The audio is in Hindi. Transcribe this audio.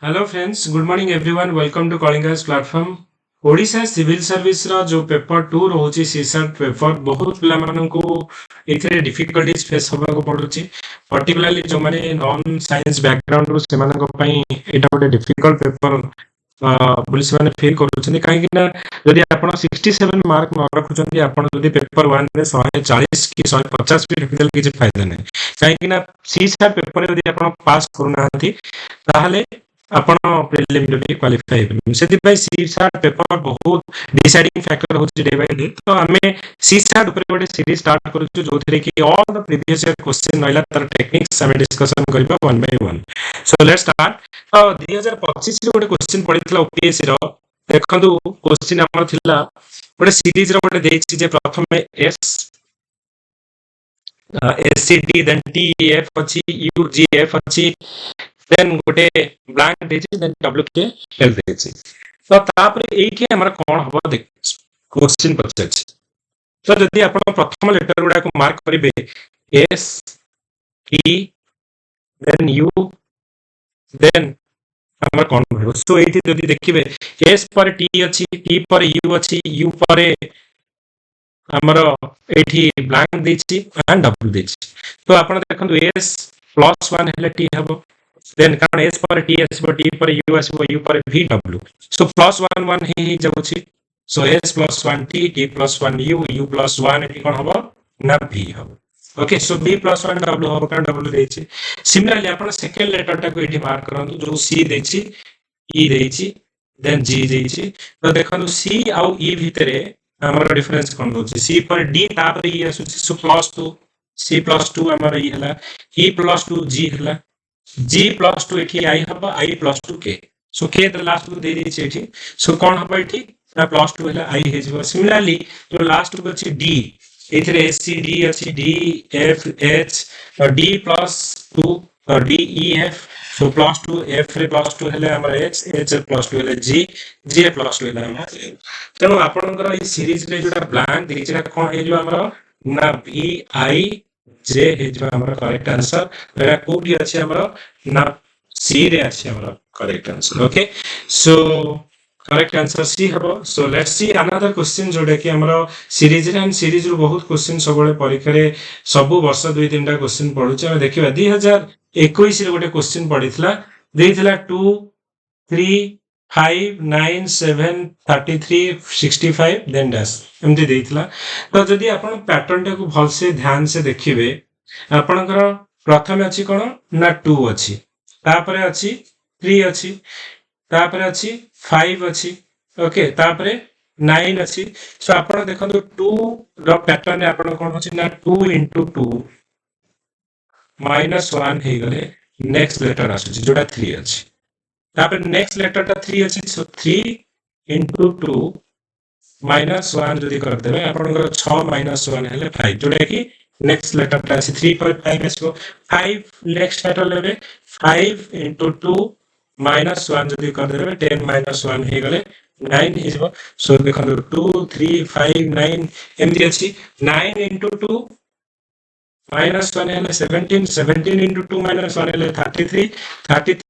Hello friends, good morning everyone. Welcome to Kalingas platform. Odisha civil service रो जो पेपर 2 रहउची सीसैट पेपर बहुत पिला माननकु एथिरे डिफिकल्टीज फेस होबा को पडुची। पर्टिकुलरली जो माने नॉन साइंस बैकग्राउंड रो सेमानक पई एटा गोटे डिफिकल्ट पेपर पुलिस माने फील करूछनी काहे कि ना यदि आपण 67 मार्क न रखुछंती आपण यदि पेपर 1 रे 140 की 150 भी रखिदल किछ फायदा नै काहे कि ना सीसैट पेपर यदि आपण पास करूनांती ताहले आपण प्रिलिमिनरी क्वालिफाई हेबे सेति सी सार्ट पेपर बहुत डिसाइडिंग फैक्टर होची डे बाय डे। तो हमें सी सार्ट ऊपर गोटे सीरीज स्टार्ट करूछु जोथरे कि all the previous year question नइला तर टेक्निक्स हमें डिस्कशन करबा one by one. So let's start. तो 2025 रे गोटे क्वेश्चन पडितला ओपीएससी रो देखंतु क्वेश्चन हमर थिला गोटे सीरीज रो गोटे देछि जे प्रथम एस एससीडी देन टीएफ अछि यूजीएफ अछि देन गोटे ब्लैंक देछि देन डब्ल्यूके एल देछि। तो तापर एठी हमर कोन हबो देख क्वेश्चन पछछि। तो जदि आपण प्रथम लेटर गुडा को मार्क करिवे S T then U then हमर कोन होबो। सो एठी जदि देखिबे एस पर टी अछि टी पर यू अछि यू पर हमर एठी ब्लैंक देछि एंड डब्ल्यू देछि। तो आपण देखंतु एस प्लस 1 हेले टी हबो देन कारण एस पर टी आसबो टी पर यू आसबो यू पर v w। सो प्लस 1 1 ही जाउछि। So S plus 1 T T plus 1 U U plus 1 एठी कोन हबो ना v हबो। Okay so v plus 1 w हबो कारण w देछि। सिमिलरली आपण सेकंड लेटर टा को एठी मार्क करंतु जो c देछि e देछि देन g देछि। तो देखंतु c आ e भितरे हमर डिफरेंस कोन दोछि c पर d तापर e आसुछि। सो प्लस 2 c प्लस 2 हमर e हला e प्लस 2 g हला g प्लस 2 एठी i हबो i plus 2 k। So k the last को दे दी एठी। सो कोन हबो एठी ना प्लस 2 हला i हे जबो। सिमिलरली जो लास्ट को अछि d एथिरे c d अछि d f h और d प्लस 2 और d e f। सो प्लस 2 f रे प्लस 2 हले हमर h h प्लस 2 हले g g प्लस 2 हले हमर। तेनो आपनकर ई सीरीज रे जोटा ब्लैंक देछिरा कोन हे जो हमर ना v i जे हे जो हमर करेक्ट आंसर एरा कोठी अछि हमर ना सी रे अछि हमर correct answer. Okay so correct answer C हबो। So let's see another question जोडे कि हमर सीरीज रे एंड सीरीज रो बहुत क्वेश्चन सबले परीक्षा रे सब वर्ष दुई तीनटा क्वेश्चन पढुचे हम देखिबा 2021 रे गोटे क्वेश्चन पढितला देइतला 2 3 5 9 7 33 65 देन डैश एमती देइतला। तो जदि आपण पैटर्न टा को भल से ध्यान से देखिबे आपणकर प्रथम अछि कोन ना 2 अछि तापरे अछि 3 अछि तापरे अछि 5 अछि ओके तापरे 9 अछि। सो आपण देखंतु 2 रो पैटर्न आपण कोन अछि ना 2 into 2 minus 1 हे गले नेक्स्ट लेटर अछि जोटा 3 अछि तापर नेक्स्ट लेटर टा 3 अछि। सो 3 into 2 minus 1 जदि कर देबे आपनकर 6 minus 1 हेले 5 जोटा कि नेक्स्ट लेटर टा अछि 3.5 आसो 5 नेक्स्ट लेटर लेबे 5 into 2 minus 1 जदि कर देबे 10 minus 1 हे गले 9 हे जबो। सो देखंतु 2 3 5 9 एमती अछि 9 into 2 minus 1 हेले 17 17 into 2 minus 1 हेले 33 33